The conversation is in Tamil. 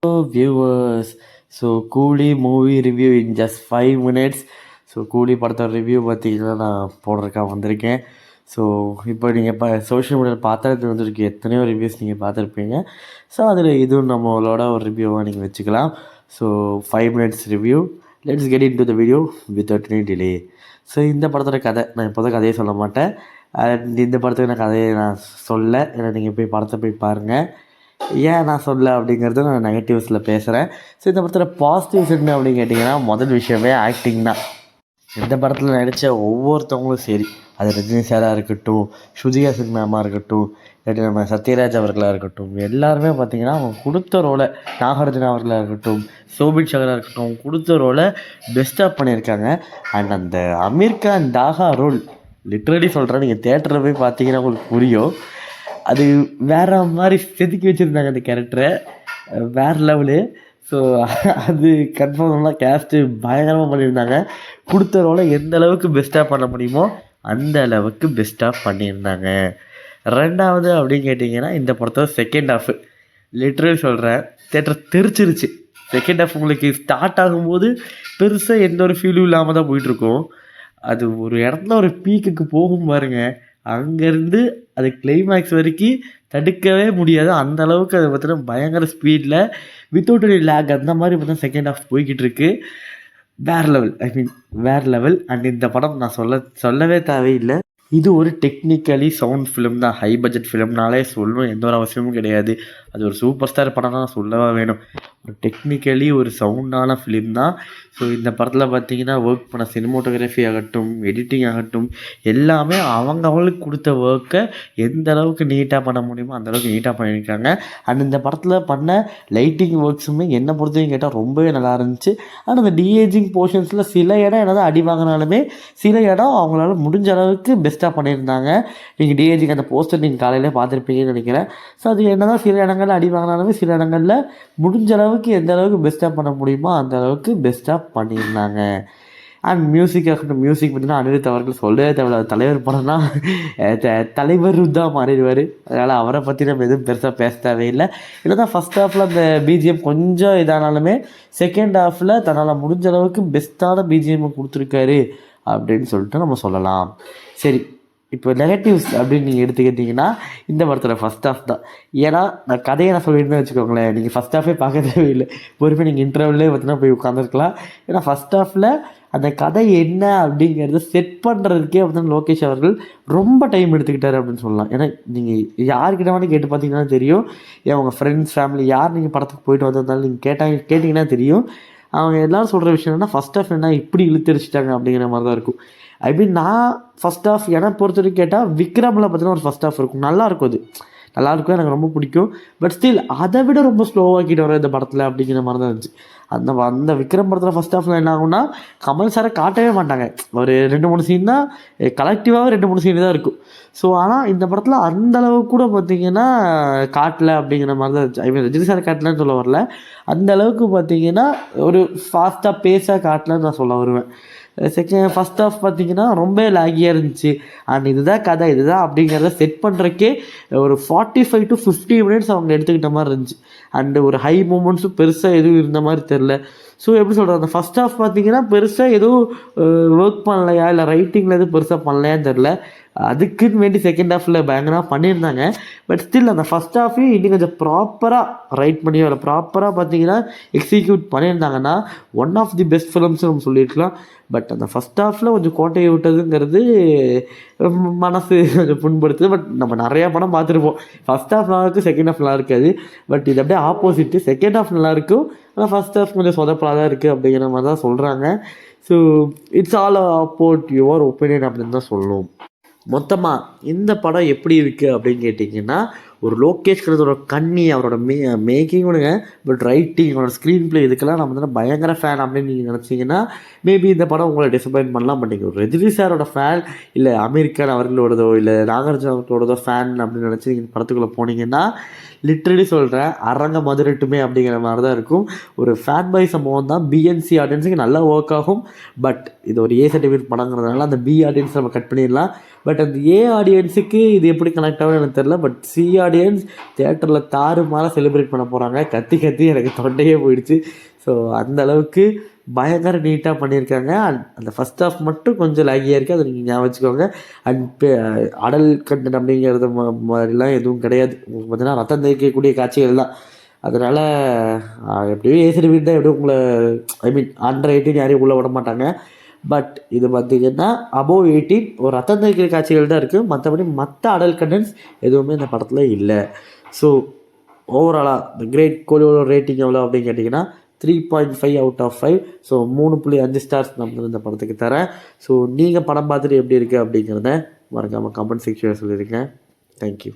வியூவர்ஸ், ஸோ கூலி movie review in just 5 minutes. So கூலி படத்தோட ரிவ்யூ பார்த்தீங்கன்னா நான் போடுறதுக்காக வந்திருக்கேன். ஸோ இப்போ நீங்கள் இப்போ சோஷியல் மீடியாவில் பார்த்தாது வந்துருக்கு எத்தனையோ ரிவ்யூஸ் நீங்கள் பார்த்துருப்பீங்க. ஸோ அதில் இதுவும் நம்மளோட ஒரு ரிவ்யூவாக நீங்கள் வச்சுக்கலாம். So 5 minutes review. Let's get in to the video without any delay. So இந்த படத்தோட கதை நான் இப்போதான் கதையை சொல்ல மாட்டேன். இந்த படத்துக்கு நான் கதையை நான் சொல்ல, ஏன்னா நீங்கள் போய் படத்தை போய் பாருங்கள். ஏன் நான் சொல்ல அப்படிங்கிறது நான் நெகட்டிவ்ஸில் பேசுகிறேன். ஸோ இந்த படத்தில் பாசிட்டிவ்ஸ் என்ன அப்படின்னு கேட்டிங்கன்னா, முதல் விஷயமே ஆக்டிங் தான். இந்த படத்தில் நடித்த ஒவ்வொருத்தவங்களும் சரி, அது ரஜினி சாராக இருக்கட்டும், ஸ்ருதிஹாசன் மேமாக இருக்கட்டும், இல்லாட்டி நம்ம சத்யராஜ் அவர்களாக இருக்கட்டும், எல்லாருமே பார்த்திங்கன்னா அவங்க கொடுத்த ரோலை, நாகார்ஜுனா அவர்களாக இருக்கட்டும், சோபின் சங்கராக இருக்கட்டும், அவங்க கொடுத்த ரோலை பெஸ்ட்டாக பண்ணியிருக்காங்க. அண்ட் அந்த அமீர் கான் தாகா ரோல் லிட்ரலி சொல்கிறேன், நீங்கள் தேட்டரில் போய் பார்த்தீங்கன்னா உங்களுக்கு புரியும். அது வேறு மாதிரி செதுக்கி வச்சுருந்தாங்க அந்த கேரக்டரை, வேறு லெவலு. ஸோ அது கன்ஃபார்ம்லாம் கேஸ்ட்டு பயங்கரமாக பண்ணியிருந்தாங்க. கொடுத்த ரோலை எந்த அளவுக்கு பெஸ்ட்டாக பண்ண முடியுமோ அந்த அளவுக்கு பெஸ்ட்டாக பண்ணியிருந்தாங்க. ரெண்டாவது அப்படின்னு கேட்டிங்கன்னா, இந்த படத்தோட செகண்ட் ஹாஃபு லிட்ரலி சொல்கிறேன், தேட்டர் தெரிச்சிருச்சு. செகண்ட் ஹாஃப் உங்களுக்கு ஸ்டார்ட் ஆகும்போது பெருசாக எந்த ஒரு ஃபீலும் இல்லாமல் தான் போயிட்டுருக்கோம். அது ஒரு இடத்துல ஒரு பீக்குக்கு போகும் பாருங்க, அங்கேருந்து அது கிளைமேக்ஸ் வரைக்கும் தடுக்கவே முடியாது. அந்த அளவுக்கு அதை பார்த்தீங்கன்னா பயங்கர ஸ்பீடில் வித்தவுட் எனி லேக் அந்த மாதிரி பார்த்தா செகண்ட் ஹாஃப் போய்கிட்டு இருக்கு. வேறு லெவல், வேறு லெவல். அண்ட் இந்த படம் நான் சொல்லவே தேவையில்லை, இது ஒரு டெக்னிக்கலி சவுண்ட் ஃபிலிம் தான். ஹை பட்ஜெட் ஃபிலிம்னாலே சொல்லணும், எந்த ஒரு அவசியமும் கிடையாது. அது ஒரு சூப்பர் ஸ்டார் படம் தான் சொல்லவா வேணும். ஒரு டெக்னிக்கலி ஒரு சவுண்டான ஃபிலிம் தான். ஸோ இந்த படத்தில் பார்த்தீங்கன்னா ஒர்க் பண்ண சினிமோட்டோகிராஃபி ஆகட்டும், எடிட்டிங் ஆகட்டும், எல்லாமே அவங்களுக்கு கொடுத்த ஒர்க்கை எந்த அளவுக்கு நீட்டாக பண்ண முடியுமோ அந்தளவுக்கு நீட்டாக பண்ணியிருக்காங்க. அண்ட் இந்த படத்தில் பண்ண லைட்டிங் ஒர்க்ஸுமே என்னை பொறுத்தவரைக்கும் கேட்டால் ரொம்பவே நல்லா இருந்துச்சு. ஆனால் அந்த டிஏஜிங் போர்ஷன்ஸில் சில இடம் என்னதான் அடி வாங்கினாலுமே சில இடம் அவங்களால முடிஞ்ச அளவுக்கு பெஸ்ட்டாக பண்ணியிருந்தாங்க. நீங்கள் டிஏஜிக்கு அந்த போஸ்டர் நீங்கள் காலையிலே பார்த்துருப்பீங்கன்னு நினைக்கிறேன். ஸோ அது என்ன தான் சில இடங்களில் அடி வாங்கினாலுமே சில இடங்களில் முடிஞ்ச அளவுக்கு எந்த அளவுக்கு பெஸ்ட்டாக பண்ண முடியுமோ அந்த அளவுக்கு பெஸ்ட்டாக பண்ணியிருந்தாங்க. அண்ட் மியூசிக் ஆகட்டும், மியூசிக் பார்த்தீங்கன்னா அனிருத் அவர்கள் சொல்லவே தேவையில்ல. தலைவர் படம்னா தலைவர் தான் மாறிடுவார். அதனால் அவரை பற்றி நம்ம எதுவும் பெருசாக பேச தேவையில்லை. இல்லை தான் ஃபஸ்ட் ஹாஃபில் அந்த பிஜிஎம் கொஞ்சம் இதானாலுமே செகண்ட் ஹாஃபில் தன்னால் முடிஞ்ச அளவுக்கு பெஸ்ட்டான பிஜிஎம் கொடுத்துருக்காரு அப்படின்னு சொல்லிட்டு நம்ம சொல்லலாம். சரி, இப்போ நெகட்டிவ்ஸ் அப்படின்னு நீங்கள் எடுத்துக்கிட்டிங்கன்னா இந்த படத்தில் ஃபஸ்ட் ஹாஃப் தான். ஏன்னா நான் கதையை நான் சொல்லிட்டுன்னு வச்சுக்கோங்களேன், நீங்கள் ஃபஸ்ட் ஹாஃபே பார்க்க தேவையில்லை, பொறுமையாக நீங்கள் இன்டர்வல்லே பார்த்தீங்கன்னா போய் உட்காந்துருக்கலாம். ஏன்னா ஃபஸ்ட் ஹாஃபில் அந்த கதை என்ன அப்படிங்கிறத செட் பண்ணுறதுக்கே பார்த்தீங்கன்னா லோகேஷ் அவர்கள் ரொம்ப டைம் எடுத்துக்கிட்டாரு அப்படின்னு சொல்லலாம். ஏன்னா நீங்கள் யார்கிட்ட வேணால் கேட்டு பார்த்தீங்கன்னா தெரியும், ஏன் உங்கள் ஃப்ரெண்ட்ஸ் ஃபேமிலி யார் நீங்கள் படத்துக்கு போயிட்டு வந்திருந்தாலும் நீங்கள் கேட்டிங்கன்னா தெரியும். அவங்க எல்லோரும் சொல்கிற விஷயம் என்னன்னா, ஃபஸ்ட் ஹாஃப் என்ன இப்படி இழுத்தரிச்சிட்டாங்க அப்படிங்கிற மாதிரி தான் இருக்கும். நான் ஃபஸ்ட் ஹாஃப் எனக்கு பொறுத்த வரைக்கும் கேட்டால் விக்ரமில் பார்த்தீங்கன்னா ஒரு ஃபஸ்ட் ஹாஃப் இருக்கும், நல்லாயிருக்கும். அது நல்லாயிருக்கும், எனக்கு ரொம்ப பிடிக்கும். பட் ஸ்டில் அதை விட ரொம்ப ஸ்லோவாக்கிட்டு வரும் இந்த படத்தில் அப்படிங்கிற மாதிரி தான் இருந்துச்சு. அந்த விக்ரம் படத்தில் ஃபஸ்ட் ஹாஃபில் என்ன ஆகும்னா, கமல் சாரை காட்டவே மாட்டாங்க. ஒரு 2-3 சீன் தான், கலெக்டிவாகவே 2-3 சீன் தான் இருக்கும். ஸோ ஆனால் இந்த படத்தில் அந்தளவுக்கு கூட பார்த்திங்கன்னா காட்டலை அப்படிங்கிற மாதிரி தான் இருந்துச்சு. ரஜினி சாரை காட்டலன்னு சொல்ல வரல, அந்தளவுக்கு பார்த்திங்கன்னா ஒரு ஃபாஸ்ட்டாக பேஸாக காட்டலன்னு நான் சொல்ல வருவேன். ஃபஸ்ட் ஹாஃப் பார்த்திங்கன்னா ரொம்ப லாகியாக இருந்துச்சு. அண்ட் இதுதான் கதை, இதுதான் அப்படிங்கிறத செட் பண்ணுறக்கே ஒரு 45 to 50 minutes அவங்க எடுத்துக்கிட்ட மாதிரி இருந்துச்சு. அண்டு ஒரு ஹை மூமெண்ட்ஸும் பெருசாக எதுவும் இருந்த மாதிரி தெரில. ஸோ எப்படி சொல்கிறது, அந்த ஃபஸ்ட் ஹாஃப் பார்த்திங்கன்னா பெருசாக எதுவும் ஒர்க் பண்ணலையா இல்லை ரைட்டிங்கில் எதுவும் பெருசாக பண்ணலையான்னு தெரில. அதுக்குன்னு வேண்டி செகண்ட் ஹாஃபில் பயங்கரமாக பண்ணியிருந்தாங்க. பட் ஸ்டில் அந்த ஃபஸ்ட் ஹாஃபையும் இன்னும் கொஞ்சம் ப்ராப்பராக ரைட் பண்ணியோ இல்லை ப்ராப்பராக பார்த்தீங்கன்னா எக்ஸிக்யூட் பண்ணியிருந்தாங்கன்னா one of the best films நம்ம சொல்லியிருக்கலாம். பட் அந்த ஃபஸ்ட் ஹாஃபில் கொஞ்சம் கோட்டையை விட்டதுங்கிறது மனசு கொஞ்சம் புண்படுத்துது. பட் நம்ம நிறையா படம் பார்த்துருப்போம், ஃபஸ்ட் ஹாஃப் நல்லா இருக்குது, செகண்ட் ஹாஃப் நல்லா இருக்காது. பட் இது அப்படியே ஆப்போசிட்டு, செகண்ட் ஹாஃப் நல்லாயிருக்கும், ஆனால் ஃபஸ்ட் ஹாஃப் கொஞ்சம் சொதப்பலாக தான் இருக்குது அப்படிங்கிற மாதிரி தான் சொல்கிறாங்க. So it's all about your opinion அப்படின்னு தான் சொல்லணும். மொத்தமாக இந்த படம் எப்படி இருக்குது அப்படின்னு கேட்டிங்கன்னா, ஒரு லோகேஷ் கனகராஜோட கண்ணி, அவரோட மேக்கிங் விடுங்க, பட் ரைட்டிங், அவரோட ஸ்க்ரீன் பிளே, இதுக்கெல்லாம் நம்ம வந்து பயங்கர ஃபேன் அப்படின்னு நீங்கள் நினச்சிங்கன்னா மேபி இந்த படம் உங்களை டிசப்பாயின்ட் பண்ணலாம். பட் நீங்கள் ஒரு ரஜினி சாரோட ஃபேன் இல்லை அமீர் கான் அவர்களோடதோ இல்லை நாகார்ஜுனா அவர்களோடதோ ஃபேன் அப்படின்னு நினச்சி நீங்கள் படத்துக்குள்ளே போனீங்கன்னா லிட்ரலி சொல்கிறேன், அரங்க மதுரட்டுமே அப்படிங்கிற மாதிரி தான் இருக்கும். ஒரு ஃபேன் பாய் சம்பவம் தான். பிஎன்சி ஆடியன்ஸுக்கு நல்லா ஒர்க் ஆகும். பட் இது ஒரு ஏ சர்டிஃபிகேட் படங்கிறதுனால அந்த பி ஆடியன்ஸ் நம்ம கட் பண்ணிடலாம். பட் அந்த ஏ ஆடியன்ஸுக்கு இது எப்படி கனெக்ட் ஆகும் எனக்கு தெரில. பட் சி ஆடியன்ஸ் தியேட்டரில் தாறுமாறாக செலிப்ரேட் பண்ண போகிறாங்க. கத்தி கத்தி எனக்கு தொண்டையே போயிடுச்சு. ஸோ அந்தளவுக்கு பயங்கர நீட்டாக பண்ணியிருக்காங்க. அந்த ஃபஸ்ட் ஹாஃப் மட்டும் கொஞ்சம் லாகியாக இருக்குது, அதை நீங்கள் ஞாபகம் வச்சுக்கோங்க. அண்ட் அடல் கண்டென்ட் அப்படிங்கிறது மாதிரிலாம் எதுவும் கிடையாது. உங்களுக்கு பார்த்தீங்கன்னா ரத்தம் தெரிக்கக்கூடிய காட்சிகள் தான். அதனால் எப்படியும் ஏசி ரிவ்யூ தான், எப்படியும் உங்களை அண்டர் 18 யாரையும் உள்ளே விட மாட்டாங்க. பட் இது பார்த்திங்கன்னா அபோவ் 18 ஒரு ரத்தம் தெரிக்கிற காட்சிகள் தான் இருக்குது. மற்றபடி மற்ற அடல் கண்டென்ட்ஸ் எதுவுமே இந்த படத்தில் இல்லை. ஸோ ஓவராலாக இந்த கிரேட் கோலியோட ரேட்டிங் எவ்வளோ அப்படின்னு கேட்டிங்கன்னா 3.5 அவுட் ஆஃப் 5. ஸோ 3.5 ஸ்டார்ஸ் நம்ம இந்த படத்துக்கு தரேன். ஸோ நீங்கள் படம் பார்த்துட்டு எப்படி இருக்குது அப்படிங்கிறத மறக்காமல் கமெண்ட் செக்ஷனில் சொல்லியிருக்கேன். தேங்க்யூ.